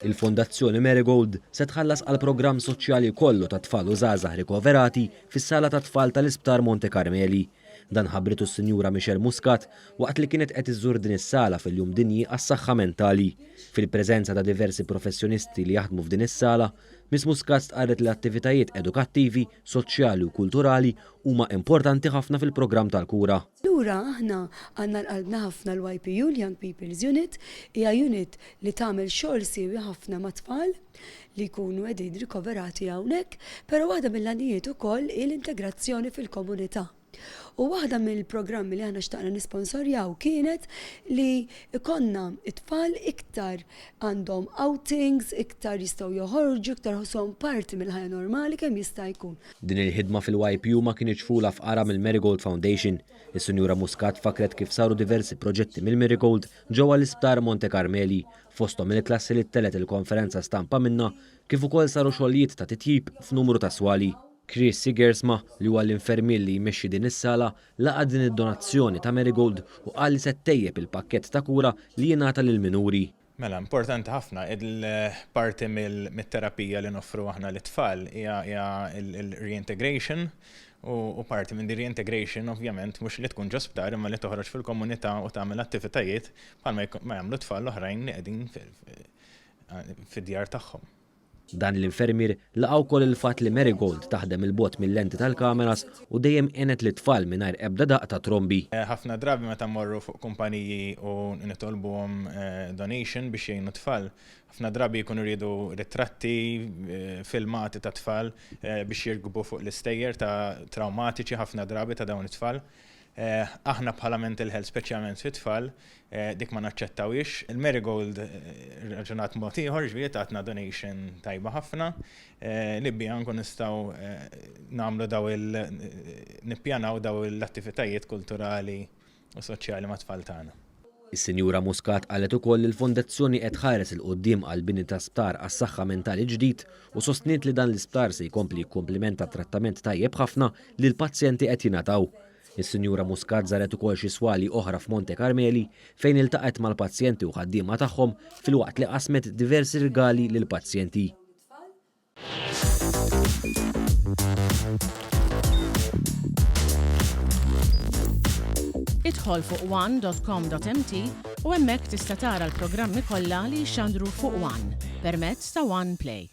Il-Fondazzjoni Marigold se tħallas għal programm soċjali kollu ta' tfal u żgħażagħ rikoverati fis-sala ta' tfal tal-Isptar Monte Carmeli. Dan ħabritu s-Sinjura Michelle Muscat waqt li kienet qed iżżur din is-sala fil-jum dinji għas-saħħa mentali. Fil-preżenza ta' diversi professjonisti li jaħdmu f'din is-sala, Miss Muscat qalet li attivitajiet edukattivi, soċjali u kulturali huma importanti ħafna fil-programm tal-kura. Lura aħna għandna l-qalbna ħafna l-YPU, l-Young People's Unit, hija unit li tagħmel xogħol siewi ħafna ma' tfal li jkunu qegħdin rikoverati hawnhekk, però waħda mill-għanijiet ukoll l-integrazzjoni fil-komunità. U waħda mill-programmi li aħna xtaqna nisponsorjaw kienet li ikonna it-tfal iktar għandhom outings, iktar jistgħu joħorġu, iktar ħossom parti mill-ħajja normali kemm jista' jkun. Din il-ħidma fil-YPU ma kienx fula f'qara mill-Marigold Foundation. Is-Sinjura Muscat fakret kif saru diversi proġetti mill-Marigold ġewwa l-Isptar Monte Carmeli, fosthom il-klassi li ttelet il-konferenza stampa minnha kif ukoll saru xogħlijiet ta' titjib f'numru ta' swali. Chris Sigersma li huwa l-infermier li jmexxi din is-sala laqad din id-donazzjoni ta' Marigold u qal li se tejjeb il-pakkett ta' kura li jingħata lill-minuri. Mela, importanti ħafna, il-parti mit-terapija li noffru aħna l-tfal hija il-reintegration u parti minn di reintegration ovvjament mhux li tkun ġosptar imma li toħroġ fil-komunità u tagħmel attivitajiet bħalma jagħmlu tfal l-oħrajn li qegħdin fid-djar tagħhom. Dan l-infermier laqgħu wkoll il-fatt li Marigold taħdem il-bot mill-lenti tal-kameras u dejjem għenet li tfal mingħajr ebda daqq ta' trombi. Ħafna drabi meta mmorru fuq kumpaniji u nitolbuhom donation biex jgħinu tfal, ħafna drabi jkunu rridu ritratti filmati ta' tfal biex jirgbu fuq l-istejjer ta' traumatiċi ħafna drabi ta' dawn it-tfal. Aħna bħala mental health speċjalment fit-tfal dik ma naċċettawix. Il-Marigold raġunat mod ieħor ġifieri tatna donation tajba ħafna li bija nkun nistgħu nagħmlu nippjanaw daw l-attivitajiet kulturali u soċjali ma' tfal tagħna. Is-Sinjura Muscat qalet ukoll li l-Fondazzjoni qed ħares il quddiem għal bini ta' sptar għas-saħħa mentali ġdid u sostniet li dan l-isptar se jkompli jikkomplimenta trattament tajjeb ħafna li l-pazjenti qed jingħataw. Is-Sinjura Muscat żaret ukoll xi swali oħra f'Monte Carmeli fejn iltaqet mal-pazjenti u ħaddiema tagħhom filwaqt li qasmet diversi rigali lill-pazjenti. Idħol fuq one.com.mt u hemmhekk tista' tara l-programmi kollha li jxandru fuq One permezz ta' One Play.